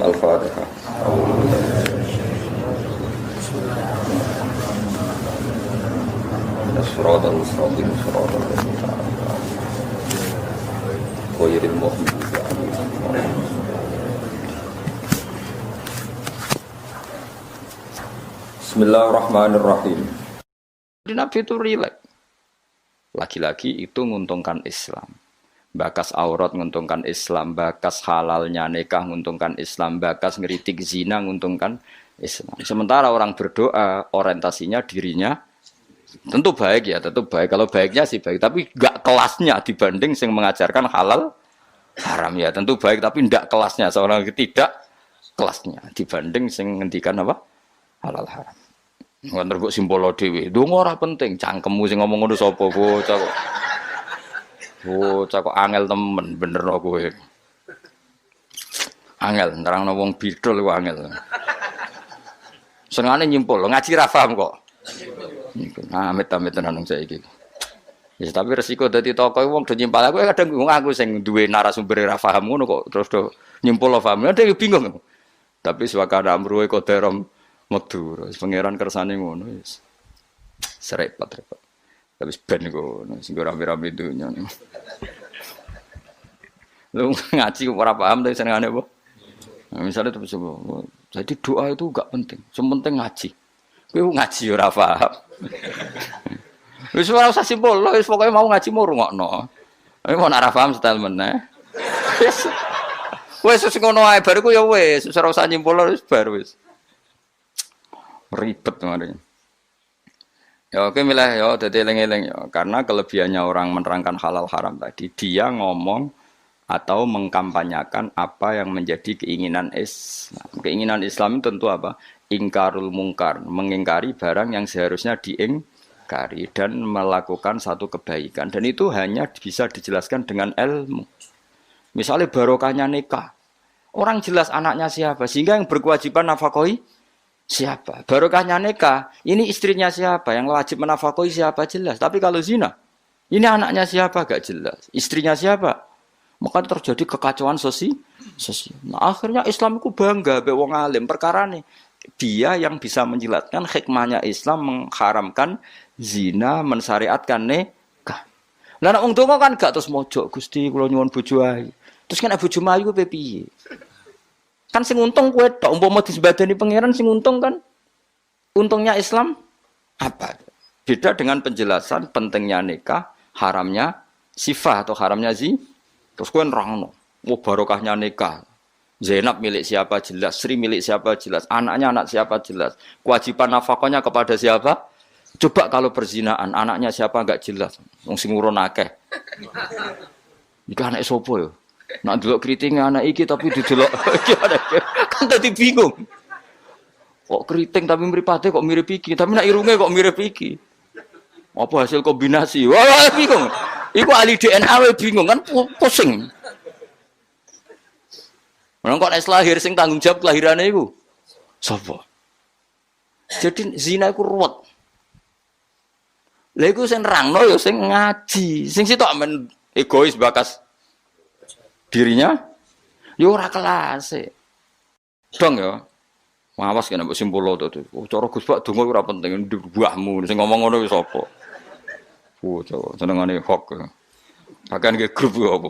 Al-Fatihah. As-siratal mustaqim, siratal ladzina an'amta 'alaihim ghairil maghdubi 'alaihim. Bismillahirrahmanirrahim. Jadi Nabi itu rileks. Lagi-lagi itu menguntungkan Islam. Bakas aurat menguntungkan Islam, bakas halalnya nikah menguntungkan Islam, bakas ngeritik zina menguntungkan Islam. Sementara orang berdoa orientasinya dirinya tentu baik ya, tentu baik. Kalau baiknya sih baik, tapi enggak kelasnya dibanding yang mengajarkan halal haram ya. Tentu baik tapi enggak kelasnya, seorang tidak kelasnya dibanding yang ngendikan apa? Halal haram. Ngono kok simbolo dhewe. Ndonga ora penting, cangkemmu sing ngomong ngono sapa bocah kok. Bocah kok angel temen bener kowe. Angel nerangno wong bidul kok angel. Senengane nyimpul, ngaji ra paham kok. Amit-amit tenan saiki. Ya tapi resiko dadi tokoh wong do nyimpal aku kadang bingung aku sing duwe narasumber ra paham ngono kok terus do nyimpul paham. Ada bingung. Tapi swakana amruhe koderom medur, pangeran kersane ngono wis. Serepet-repet. Tapi ben iku sing rame-rame dunya. Lu ngaji ora paham tapi senengane apa? Nah, misalnya terus jadi doa itu enggak penting, yang penting ngaji. Kowe ngaji ora paham. Wis ora usah simpul, wis pokoke mau ngaji mau rungokno. Tapi mau ora paham setel meneh. Wis ngono ae bar iku ya wis, ora usah nyimpul wis bar wis. Ribet kemarin. Ya oke milih ya dadi eling-eling ya karena kelebihannya orang menerangkan halal haram tadi dia ngomong atau mengkampanyakan apa yang menjadi keinginan Islam. Keinginan Islam itu tentu apa? Ingkarul mungkar, mengingkari barang yang seharusnya diingkari dan melakukan satu kebaikan dan itu hanya bisa dijelaskan dengan ilmu. Misalnya barokahnya nikah. Orang jelas anaknya siapa sehingga yang berkewajiban nafkahi siapa? Barokahnya nikah, ini istrinya siapa? Yang wajib menafkahi siapa jelas. Tapi kalau zina, ini anaknya siapa? Gak jelas. Istrinya siapa? Maka terjadi kekacauan sosial. Nah, akhirnya Islam itu bangga be wong alim perkara nih. Dia yang bisa menjelaskan hikmahnya Islam mengharamkan zina, mensyariatkan nikah. Lah nek wong donga kan gak terus mojo Gusti kula nyuwun bojo ae. Terus kan bojo ayu ku piye? Kan sing untung kowe tok umpama disembadani pangeran sing untung kan untungnya Islam apa? Beda dengan penjelasan pentingnya nikah, haramnya sifah atau haramnya terus kowe nerangno, oh barokahnya nikah. Zainab milik siapa jelas, Sri milik siapa jelas, anaknya anak siapa jelas, kewajiban nafkahnya kepada siapa? Coba kalau perzinaan, anaknya siapa enggak jelas. Wong sing urun akeh. Iki anake sapa ya? Nak delok kriting anak iki tapi didelok kan dadi bingung. Kok kriting tapi mripate kok mirip iki, tapi nak irunge kok mirip iki. Apa hasil kombinasi? Wah, bingung. Iku ahli DNA we bingung kan pusing. Menawa kok nek lahir sing tanggung jawab kelahirane iku sapa? Jadi zina iku ruwet. Lha iku sing nerangno ya sing ngaji. Sing sitok men egois bakas dirinya yo ora kelas e. Dong ya. Mawas kena mbok simpul to. Oh cara Gus Pak donga ora penting buahmu sing ngomong ngono wis apa. Oh coba senengane hok. Bahkan ke grup yo apa.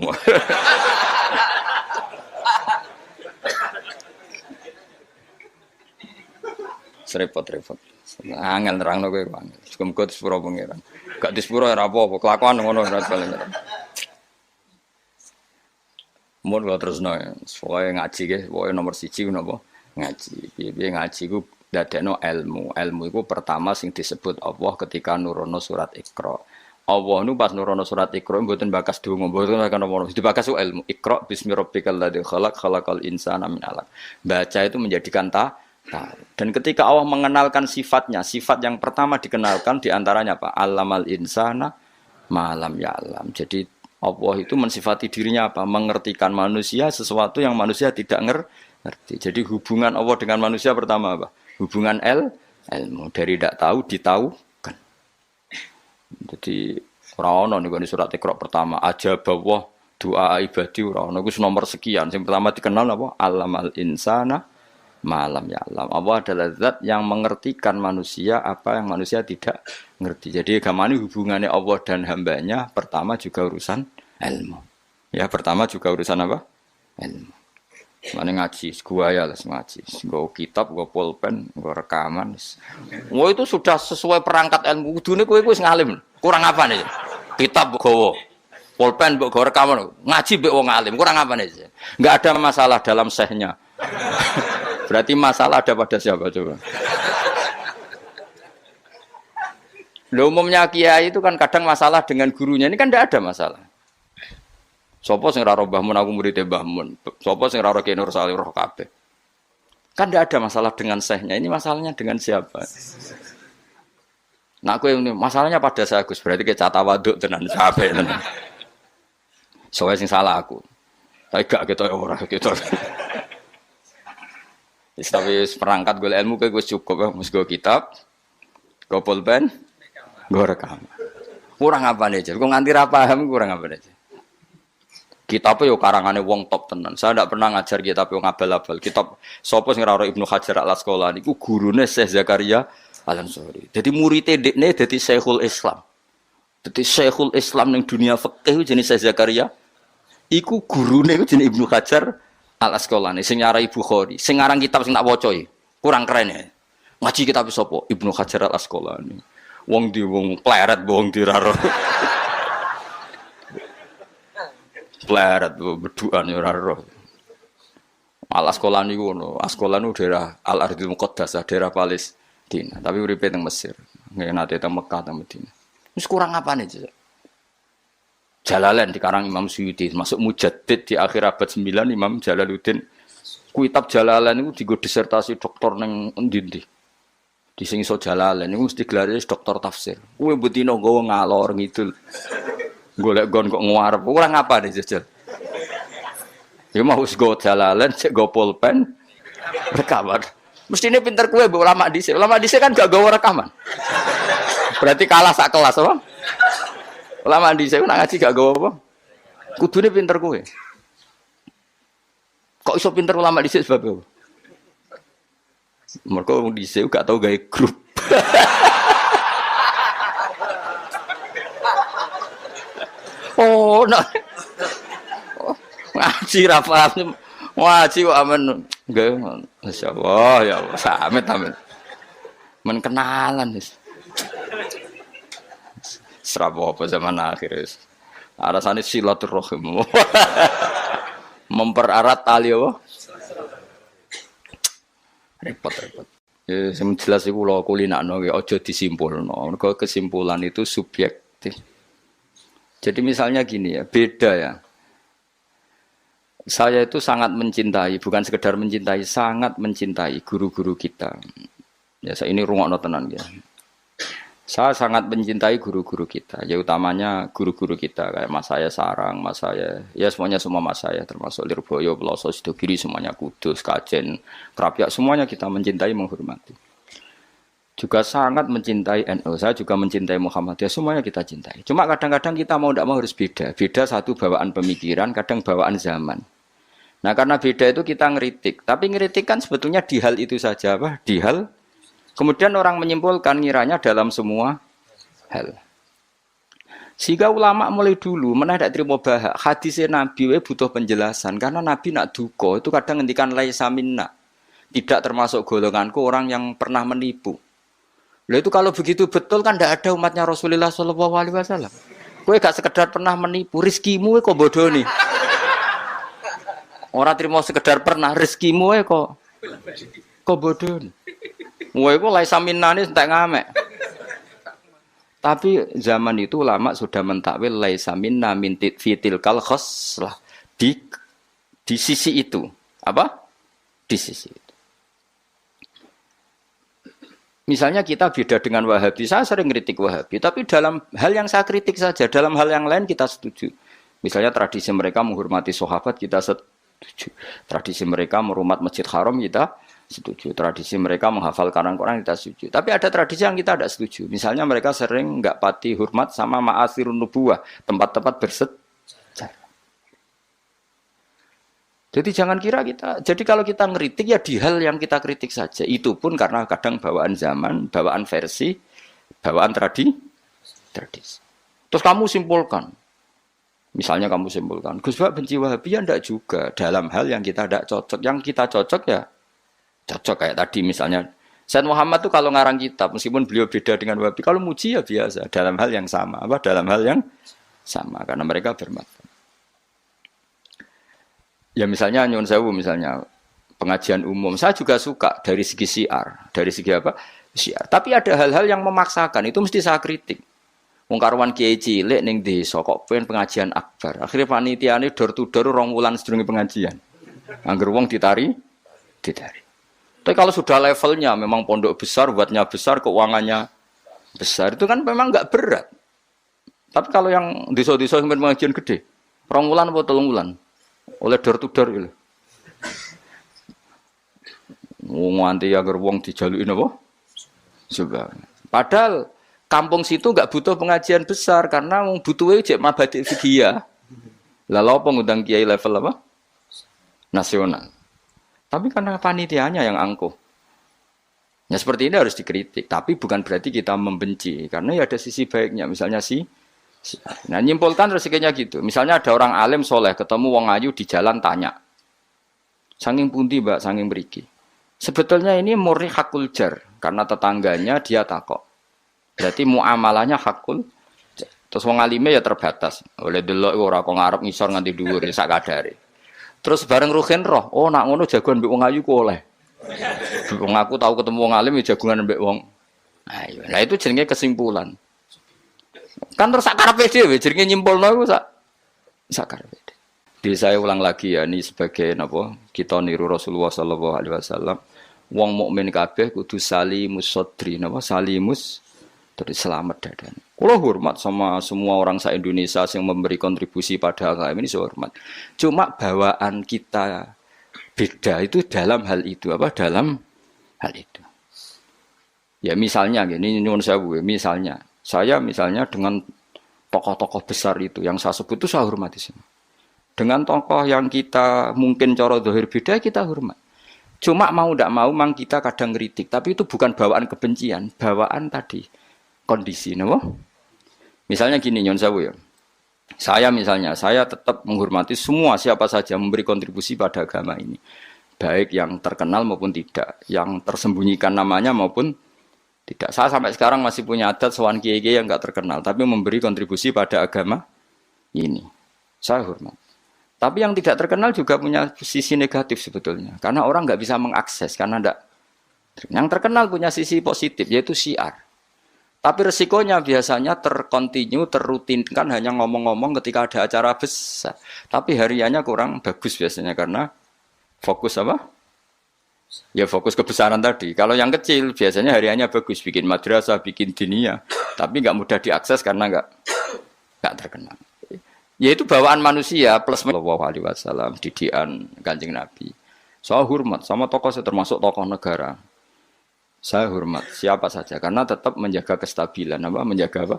Repot-repot. Angel nerangno kowe kan. Muga disepuro pangeran. Gak disepuro ora apa-apa, kelakuan ngono ora paling. Mun kok terusno ya. Soale ngaji ge, pokoke nomor 1 napa? Ngaji. Piye-piye ngaji ku dadekno ilmu. Ilmu iku pertama sing disebut Allah ketika nurono surat Iqra. Allah nu pas nurono surat Iqra mboten bakas donga, mboten kan ono. Dibakas ilmu. Iqra bismi rabbikal ladzi khalaq khalaqal insana min 'alaq. Baca itu menjadikan dan ketika Allah mengenalkan sifatnya, sifat yang pertama dikenalkan diantaranya apa? Allamal insana malam ya'lam. Jadi Allah itu mensifati dirinya apa? Mengertikan manusia sesuatu yang manusia tidak ngerti. Jadi hubungan Allah dengan manusia pertama apa? Hubungan ilmu. Dari tidak tahu ditahukan. Jadi orang-orang nih surat Iqra pertama aja bahwa doa ibadi ora ono. Iku nomor sekian. Yang pertama dikenal apa? Alamal insana malam ya alam. Allah adalah zat yang mengertikan manusia apa yang manusia tidak ngerti. Jadi agama ini hubungannya Allah dan hambanya pertama juga urusan ilmu. Ya pertama juga urusan apa? Ilmu. Mana ngaji, gua ya les ngaji. Gua kitab, gua pulpen, gua rekaman. Wah itu sudah sesuai perangkat ilmu. Kudune kowe wis ngalim. Kurang apa nih? Kitab gowo. Pulpen mbok gua rekaman. Ngaji mbek wong alim. Kurang apa nih? Enggak ada masalah dalam sehnya. Berarti masalah ada pada siapa coba? Loh, umumnya kiai itu kan kadang masalah dengan gurunya. Ini kan tidak ada masalah. Sopo sing ra roh Mbah Mun aku murid Mbah Mun. Sopo sing ra roh Ki Nur Salih roh kabeh. Kan tidak ada masalah dengan sehnya. Ini masalahnya dengan siapa? Nah, aku ini masalahnya pada saya Gus. Berarti ke cata waduk tenan kabeh tenan. Soale sing salah aku. Tapi gak kita ora gitu. Tapi perangkat gue ilmu kayak gue cukup ya, mus gue kitab, gue pulpen, gue rekam. Kurang apa nih gue nganti paham kurang apa nih kitab yo karangannya wong top tenan. Saya tidak pernah ngajar kitab yo ngabal-abal. Kitab sopo sing ora Ibnu Hajar Al Asqalani iku gurune Syekh Zakaria Al Ansori. Jadi murid dekne dadi Syekhul Islam. Dadi Syekhul Islam ning dunia fikih jenenge Syekh Zakaria. Iku gurune iku jenenge Ibnu Hajar Al Asqalani sing nyarai Bukhari, sing ngarang kitab sing tak waca kurang keren ya. Ngaji kitab sapa? Ibnu Hajar Al Asqalani. Wong di wong pleret wong diraro. Pleret beduan ya ora roh. Al Asqalani ngono, Asqalani daerah Al Ardhil Muqaddasah, daerah Palestina, tapi uripe teng Mesir. Nggih nate teng Mekah teng Madinah. Wis kurang apane sih? Jalalain dikarang Imam Suyuti, masuk mujaddid di akhir abad 9 Imam Jalaluddin. Kitab Jalalain itu digo disertasi doktor neng endi-endi. Di sing iso Jalalain niku mesti gelare doktor tafsir. Kowe betino nggawa ngalor ngidul. Golek gon kok nguarep. Kurang apa nih jajal. Ya mau wis go Jalalain, cek go pulpen, rekaman. Mestine pinter kowe mbok ulama dhisik. Ulama dhisik kan gak gawa rekaman. Berarti kalah sak kelas apa? Ulama di saya nak ngaji gak gawa apa? Kudune pinter kowe. Kok iso pinter ulama di sebab apa? Mergo di saya gak tau gawe grup. Oh, no. Ngaji ra paham. Ngaji kok amen gawe masyaallah ya Allah, samet amen. Men kenalan wis. Serapa apa zaman akhir. Alasannya silaturahim. Mempererat tali apa? Repot-repot. Ya, sing jelas iku kula kulinakno aja disimpulno. Mergo kesimpulan itu subjektif. Jadi misalnya gini ya, beda ya. Saya itu sangat mencintai, bukan sekedar mencintai, sangat mencintai guru-guru kita. Ya, saya ini rungokno tenan ya. Saya sangat mencintai guru-guru kita, ya utamanya guru-guru kita kayak Mas saya Sarang, Mas saya, ya semuanya semua Mas saya termasuk Lirboyo, Peloso, Sidogiri, semuanya Kudus, Kajen, Krapyak, semuanya kita mencintai, menghormati. Juga sangat mencintai NU, saya juga mencintai Muhammadiyah, semuanya kita cintai. Cuma kadang-kadang kita mau tidak mau harus beda, beda satu bawaan pemikiran, kadang bawaan zaman. Nah karena beda itu kita ngeritik, tapi ngeritik kan sebetulnya di hal itu saja, apa? Di hal kemudian orang menyimpulkan ngiranya dalam semua hal. Sehingga ulama mulai dulu mana tidak terima bahak hadisnya Nabi butuh penjelasan karena Nabi nak duko itu kadang ngendikan laisa minna, tidak termasuk golonganku orang yang pernah menipu. Lah itu kalau begitu betul kan tidak ada umatnya Rasulullah Shallallahu Alaihi Wasallam. Kowe gak sekedar pernah menipu, rezekimu kok bodoh nih. Orang terima sekedar pernah rezekimu kok bodoh nih. Wah, itu laisa minna ini entek ngamek. Tapi zaman itu ulama sudah mentakwil laisa minna min fitil kal khoslah di sisi itu. Apa? Di sisi itu. Misalnya kita beda dengan Wahabi, saya sering kritik Wahabi, tapi dalam hal yang saya kritik saja, dalam hal yang lain kita setuju. Misalnya tradisi mereka menghormati sahabat kita setuju. Tradisi mereka merumat Masjid Haram kita setuju. Tradisi mereka menghafal Quran kita setuju. Tapi ada tradisi yang kita tidak setuju. Misalnya mereka sering enggak pati hormat sama ma'asirun nubuwah, tempat-tempat bersejarah. Jadi jangan kira kita, jadi kalau kita ngeritik ya di hal yang kita kritik saja. Itu pun karena kadang bawaan zaman, bawaan versi, bawaan tradisi. Terus kamu simpulkan, misalnya kamu simpulkan, Gus Bak benci Wahabi ya enggak juga. Dalam hal yang kita tidak cocok, yang kita cocok ya cocok kayak tadi misalnya. Said Muhammad tuh kalau ngarang kitab, meskipun beliau beda dengan Wahabi, kalau muji ya biasa, dalam hal yang sama. Apa? Dalam hal yang sama, karena mereka bermadzhab. Ya misalnya nyuwun sewu misalnya pengajian umum, saya juga suka dari segi syiar, dari segi apa? Syiar. Tapi ada hal-hal yang memaksakan, itu mesti saya kritik. Wong karuan kiai cilik ning desa kok pengen pengajian akbar. Akhirnya panitiane door to door 2 wulan sedurunge pengajian. Angger wong ditari. Tapi kalau sudah levelnya memang pondok besar, buatnya besar, keuangannya besar, itu kan memang enggak berat. Tapi kalau yang desa-desa sampai pengajian gede, 2 wulan atau 3 wulan, oleh door to door gitu. Nganti agar wong dijalukin apa? Coba. Padahal kampung situ enggak butuh pengajian besar karena wong butuhe jek mabadi fikih. Lah lha opo ngundang kiai level apa? Nasional. Tapi karena panitianya yang angkuh. Ya seperti ini harus dikritik, tapi bukan berarti kita membenci karena ya ada sisi baiknya. Misalnya nah nyimpulkan rezekinya gitu. Misalnya ada orang alim soleh ketemu wong ayu di jalan tanya, saking pundi mbak, saking beriki. Sebetulnya ini murni hakul jar karena tetangganya dia takok. Berarti muamalahnya hakul. Terus wong alime ya terbatas. Oleh delok ora kok ngarep ngisor nganti dhuwur sak kadare. Terus bareng Ruhin roh, oh nak ngono jagoan mbek wong ayu ku oleh. Wong aku tahu ketemu wong alim ya jagungan mbek wong. Ayo, nah itu jenenge kesimpulan. Kan terus sak karepe dhewe jenenge nyimpulno iku sak karepe. Jadi saya ulang lagi ya, ini sebagai napa? Kita niru Rasulullah sallallahu alaihi wasallam. Wong mukmin kabeh kudu salimus sodri, napa? Salimus dari selamat dadan. Kalau hormat sama semua orang se-Indonesia yang memberi kontribusi pada agama ini, saya hormat. Cuma bawaan kita beda itu dalam hal itu, apa? Dalam hal itu. Ya misalnya gini, nyuwun sewu, misalnya saya misalnya dengan tokoh-tokoh besar itu yang saya sebut itu saya hormati semua. Dengan tokoh yang kita mungkin cara zahir beda kita hormat. Cuma mau tidak mau memang kita kadang kritik, tapi itu bukan bawaan kebencian, bawaan tadi kondisi, napa? Misalnya gini, nyon sewu ya. Saya misalnya, saya tetap menghormati semua siapa saja memberi kontribusi pada agama ini. Baik yang terkenal maupun tidak, yang tersembunyikan namanya maupun tidak. Saya sampai sekarang masih punya adat sowan kiai-kiai yang enggak terkenal, tapi memberi kontribusi pada agama ini. Saya hormat. Tapi yang tidak terkenal juga punya sisi negatif sebetulnya. Karena orang enggak bisa mengakses, karena enggak. Yang terkenal punya sisi positif, yaitu syiar. Tapi resikonya biasanya terkontinu, terrutinkan hanya ngomong-ngomong ketika ada acara besar. Tapi hariannya kurang bagus biasanya karena fokus apa? Ya fokus kebesaran tadi. Kalau yang kecil biasanya hariannya bagus, bikin madrasah, bikin diniyah. Tapi nggak mudah diakses karena nggak terkenal. Yaitu bawaan manusia plus Sallallahu Alaihi Wasallam, didikan Kanjeng Nabi. Saya hormat sama tokoh saya termasuk tokoh negara. Saya hormat siapa saja karena tetap menjaga kestabilan, menjaga apa?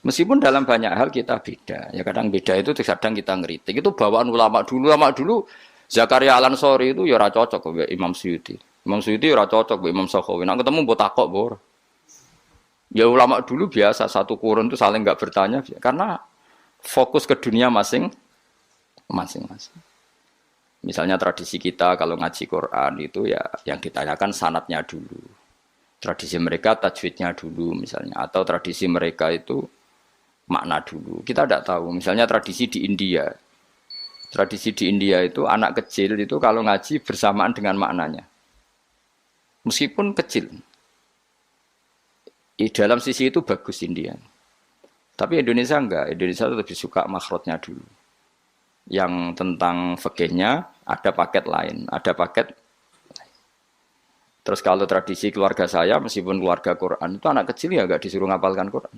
Meskipun dalam banyak hal kita beda, ya kadang beda itu kadang kita ngeritik. Itu bawaan ulama dulu Zakaria Al-Ansori itu ya ora cocok kok Imam Suyuti. Imam Suyuti ora cocok kok Imam Sakhawi. Nek ketemu mbok takok bor. Ya ulama dulu biasa satu kurun itu saling enggak bertanya karena fokus ke dunia masing-masing. Misalnya tradisi kita kalau ngaji Quran itu ya yang ditanyakan sanadnya dulu. Tradisi mereka tajwidnya dulu misalnya, atau tradisi mereka itu makna dulu. Kita tidak tahu. Misalnya tradisi di India. Tradisi di India itu anak kecil itu kalau ngaji bersamaan dengan maknanya. Meskipun kecil. Di dalam sisi itu bagus India. Tapi Indonesia enggak. Indonesia lebih suka makhrajnya dulu. Yang tentang fikihnya ada paket lain, ada paket. Terus kalau tradisi keluarga saya, meskipun keluarga Quran, itu anak kecil ya nggak disuruh ngapalkan Quran.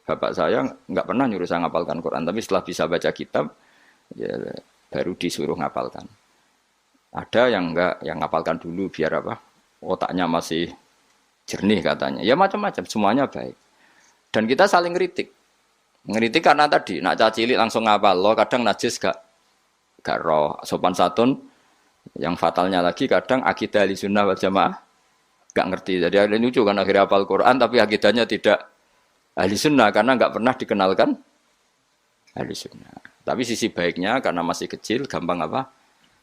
Bapak saya nggak pernah nyuruh saya ngapalkan Quran, tapi setelah bisa baca kitab, ya baru disuruh ngapalkan. Ada yang nggak, yang ngapalkan dulu biar apa? Otaknya masih jernih katanya. Ya macam-macam, semuanya baik. Dan kita saling ngeritik. Ngeritik karena tadi, nak cacili langsung ngapal, lo kadang najis gak gak roh sopan santun. Yang fatalnya lagi kadang akidah Ahlussunnah wal Jamaah gak ngerti. Jadi ada lucu kan akhirnya hafal Quran tapi akidahnya tidak Ahlussunnah karena gak pernah dikenalkan Ahlussunnah. Tapi sisi baiknya karena masih kecil gampang apa?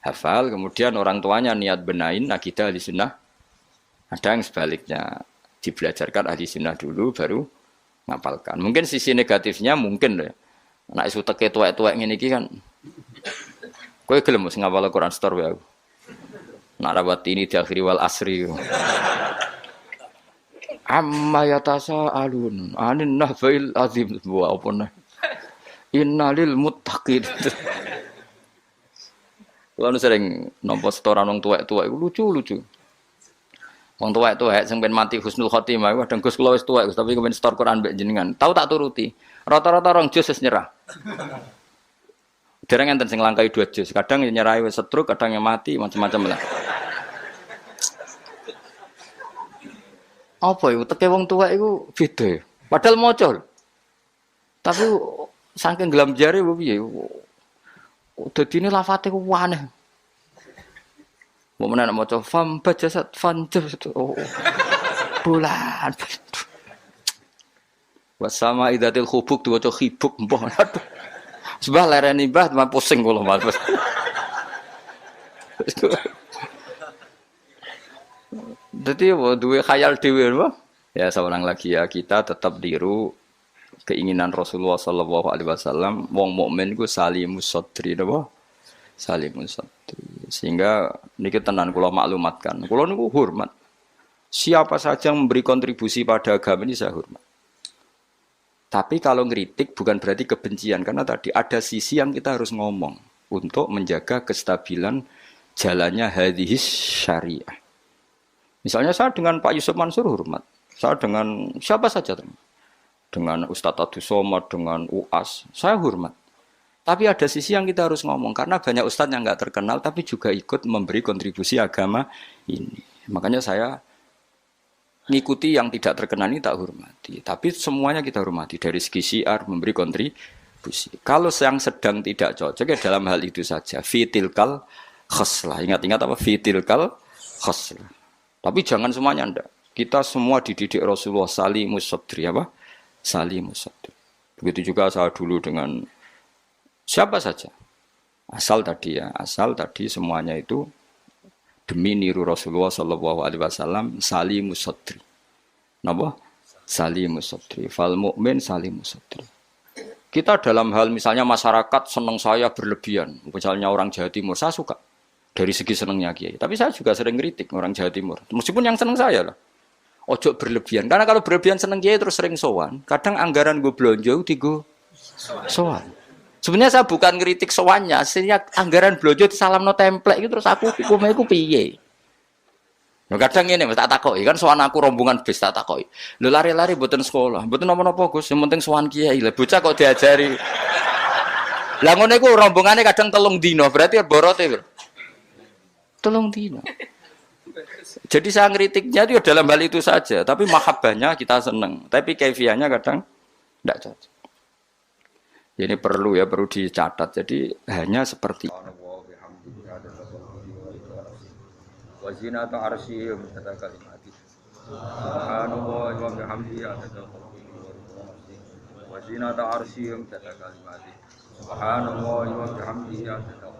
Hafal, kemudian orang tuanya niat benain akidah Ahlussunnah. Ada yang sebaliknya dibelajarkan Ahlussunnah dulu baru ngapalkan. Mungkin sisi negatifnya mungkin deh. Nek isu teke tuwek-tuwek ngene iki kan. Kowe gelem mesti ngapal Quran store wae. Nak rawat ini diakhiri wal asri. Amma yatasa alun anin nahfil azim wa apa. Innalil muttaqin. Kulo sering nampa setoran wong tuwek-tuwek lucu-lucu. Wong tuwek-tuwek sing ben mati husnul khotimah kadang Gus kula wis tuwek tapi kepen setor Quran mbek jenengan. Tahu tak turuti. Rata-rata rong juz wis nyerah. Dereng enten sing langkai 2 juz. Kadang nyerahi wis setruk, kadang yang mati macam-macam lah. Apa iku teke wong tuwek iku beda. Padahal maca. Tapi saking gelam jare piye? Dadine lafate ku aneh. Mau menak maca fam bajasat fanjasat. Oh. Bulan. Wasama idatil khubuk diwaca khibuk mbah. Sebab lereni mbah teman pusing kula Mas. Dadi duwe khayal dhewe apa? Ya seorang lagi ya kita tetap niru keinginan Rasulullah sallallahu alaihi wasallam wong mukmin iku salimus sadri napa? Salimus sadri. Sehingga niki tenan kula maklumatkan. Kula niku hormat. Siapa saja yang memberi kontribusi pada agama ini saya hormat. Tapi kalau ngeritik bukan berarti kebencian karena tadi ada sisi yang kita harus ngomong untuk menjaga kestabilan jalannya hadhis syariah. Misalnya saya dengan Pak Yusuf Mansur hormat. Saya dengan siapa saja dengan Ustadz Abdus Somad, dengan UAS, saya hormat. Tapi ada sisi yang kita harus ngomong karena banyak ustadz yang nggak terkenal tapi juga ikut memberi kontribusi agama ini. Makanya saya ngikuti yang tidak terkenal ini tak hormati. Tapi semuanya kita hormati dari segi syiar memberi kontribusi. Kalau yang sedang tidak cocok ya dalam hal itu saja. Fitilkal khoslah. Ingat-ingat apa? Fitilkal khoslah. Tapi jangan semuanya ndak. Kita semua dididik Rasulullah salimus sadri apa? Salimus sadri. Begitu juga saya dulu dengan siapa saja. Asal tadi semuanya itu demi niru Rasulullah sallallahu alaihi wasallam salimus sadri. Napa? Salimus sadri. Fal mukmin salimus sadri. Kita dalam hal misalnya masyarakat senang saya berlebihan. Misalnya orang Jawa Timur saya suka dari segi senangnya Kiai. Tapi saya juga sering kritik orang Jawa Timur. Meskipun yang senang saya lah. Ojo berlebihan. Karena kalau berlebihan senang Kiai terus sering sowan. Kadang anggaran gue belanja digo sowan. Sebenarnya saya bukan ngeritik sowannya, sehingga anggaran belanja disalamno template itu terus aku hukumnya iku piye. Nah, kadang ini tak takoki kan sowan aku rombongan bis tak takoki. Lho lari-lari mboten sekolah, mboten napa-napa Gus, yang penting sowan kiai. Lah bocah kok diajari. Lah ngono iku rombongane kadang 3 dina, berarti borote piro? 3 dina. Jadi saya ngeritiknya itu dalam hal itu saja, tapi mahabbahnya kita seneng, tapi kaifiahnya kadang tidak cocok. Ini perlu dicatat. Jadi hanya seperti wazinata arsy kata kalimat. Subhanallah wa bihamdihi adada wazinata arsy kata kalimat. Subhanallah wa bihamdihi adada